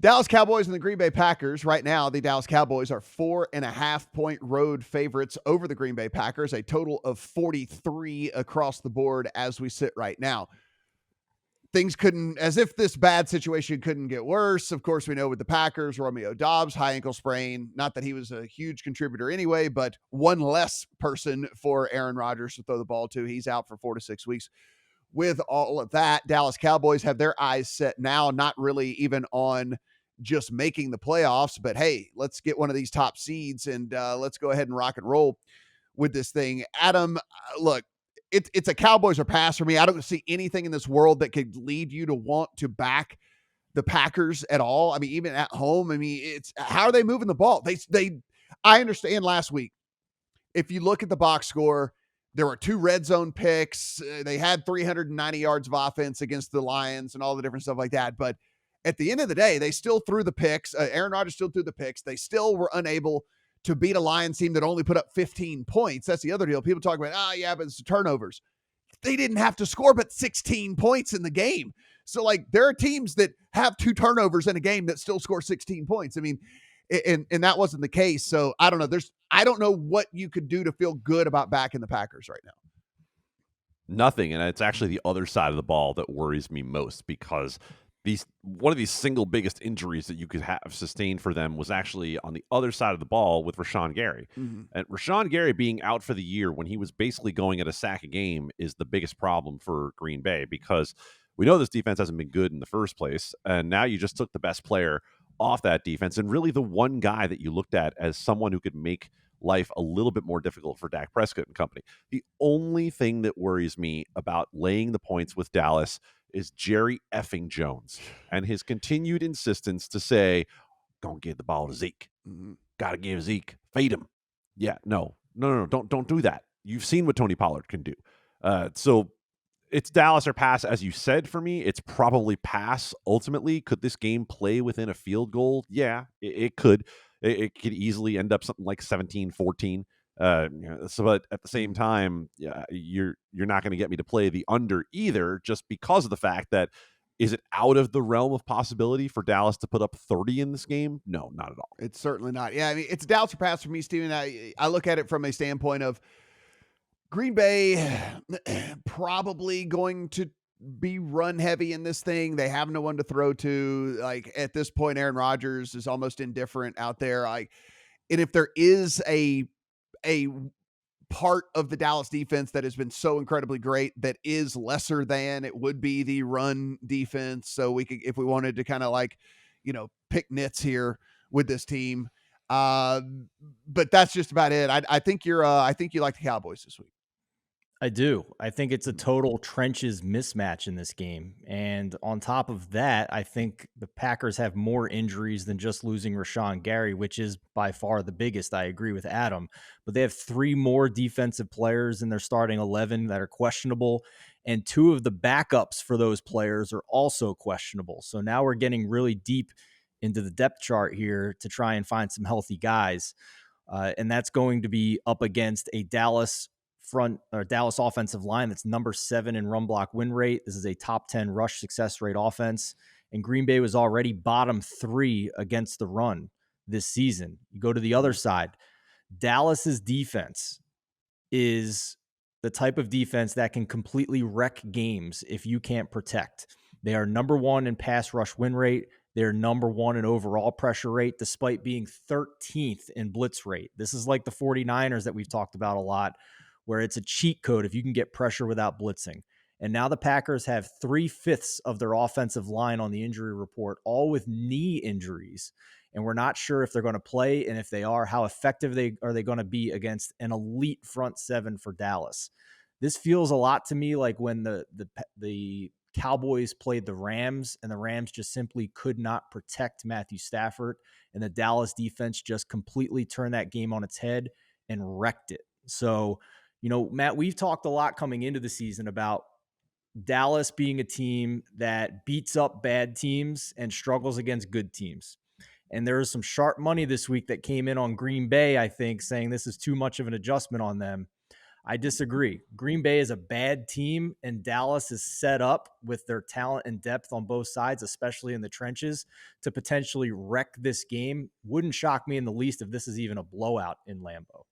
Dallas Cowboys and the Green Bay Packers. Right now, the Dallas Cowboys are 4.5-point road favorites over the Green Bay Packers, a total of 43 across the board as we sit right now. Things couldn't, as if this bad situation couldn't get worse. Of course, we know with the Packers, Romeo Doubs, high ankle sprain. Not that he was a huge contributor anyway, but one less person for Aaron Rodgers to throw the ball to. He's out for 4 to 6 weeks. With all of that, Dallas Cowboys have their eyes set now, not really even on just making the playoffs, but hey, let's get one of these top seeds and let's go ahead and rock and roll with this thing. Adam, look, it's a Cowboys or pass for me. I don't see anything in this world that could lead you to want to back the Packers at all. I mean, even at home, I mean, it's how are they moving the ball? I understand last week, if you look at the box score, there were 2 red zone picks. They had 390 yards of offense against the Lions and all the different stuff like that. But at the end of the day, they still threw the picks. Aaron Rodgers still threw the picks. They still were unable to beat a Lions team that only put up 15 points. That's the other deal. People talk about, but it's the turnovers. They didn't have to score but 16 points in the game. So, there are teams that have 2 turnovers in a game that still score 16 points. I mean, and that wasn't the case. So, I don't know. I don't know what you could do to feel good about backing the Packers right now. Nothing. And it's actually the other side of the ball that worries me most, because one of these single biggest injuries that you could have sustained for them was actually on the other side of the ball with Rashawn Gary. Mm-hmm. And Rashawn Gary being out for the year when he was basically going at a sack a game is the biggest problem for Green Bay, because we know this defense hasn't been good in the first place. And now you just took the best player off that defense, and really the one guy that you looked at as someone who could make life a little bit more difficult for Dak Prescott and company. The only thing that worries me about laying the points with Dallas is Jerry effing Jones and his continued insistence to say, "Don't give the ball to Zeke. Got to give Zeke. Fade him." Yeah, no, don't do that. You've seen what Tony Pollard can do. So it's Dallas or pass, as you said. For me, it's probably pass. Ultimately, could this game play within a field goal? Yeah, it could. It could easily end up something like 17-14. But at the same time, you're not going to get me to play the under either, just because of the fact that, is it out of the realm of possibility for Dallas to put up 30 in this game? No, not at all. It's certainly not. Yeah, I mean, it's Dallas or pass for me, Steven. I look at it from a standpoint of Green Bay probably going to be run heavy in this thing. They have no one to throw to. At this point, Aaron Rodgers is almost indifferent out there. And if there is a part of the Dallas defense that has been so incredibly great that is lesser than, it would be the run defense. So we could, if we wanted to kind of pick nits here with this team. But that's just about it. I think you like the Cowboys this week. I do. I think it's a total trenches mismatch in this game. And on top of that, I think the Packers have more injuries than just losing Rashawn Gary, which is by far the biggest. I agree with Adam. But they have 3 more defensive players in their starting 11 that are questionable. And 2 of the backups for those players are also questionable. So now we're getting really deep into the depth chart here to try and find some healthy guys. And that's going to be up against a Dallas offensive line that's number 7 in run block win rate. This is a top 10 rush success rate offense. And Green Bay was already bottom 3 against the run this season. You go to the other side. Dallas's defense is the type of defense that can completely wreck games if you can't protect. They are number 1 in pass rush win rate. They're number 1 in overall pressure rate, despite being 13th in blitz rate. This is like the 49ers that we've talked about a lot, where it's a cheat code if you can get pressure without blitzing. And now the Packers have 3/5 of their offensive line on the injury report, all with knee injuries. And we're not sure if they're going to play, and if they are, how effective are they going to be against an elite front 7 for Dallas. This feels a lot to me like when the Cowboys played the Rams, and the Rams just simply could not protect Matthew Stafford, and the Dallas defense just completely turned that game on its head and wrecked it. So, Matt, we've talked a lot coming into the season about Dallas being a team that beats up bad teams and struggles against good teams. And there is some sharp money this week that came in on Green Bay, I think, saying this is too much of an adjustment on them. I disagree. Green Bay is a bad team, and Dallas is set up with their talent and depth on both sides, especially in the trenches, to potentially wreck this game. Wouldn't shock me in the least if this is even a blowout in Lambeau.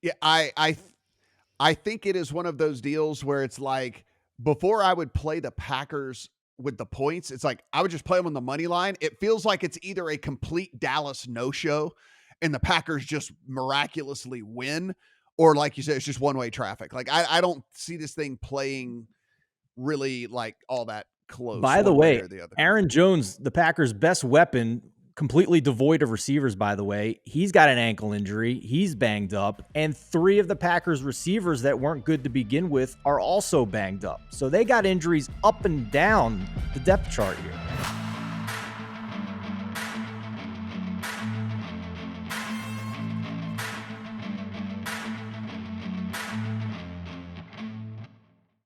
Yeah, I think it is one of those deals where it's like, before I would play the Packers with the points, it's like I would just play them on the money line. It feels like it's either a complete Dallas no-show and the Packers just miraculously win, or like you said, it's just one-way traffic. Like I don't see this thing playing really like all that close. By the one way way, or the other. Aaron Jones, the Packers' best weapon, completely devoid of receivers, by the way. He's got an ankle injury. He's banged up. And 3 of the Packers' receivers that weren't good to begin with are also banged up. So they got injuries up and down the depth chart here.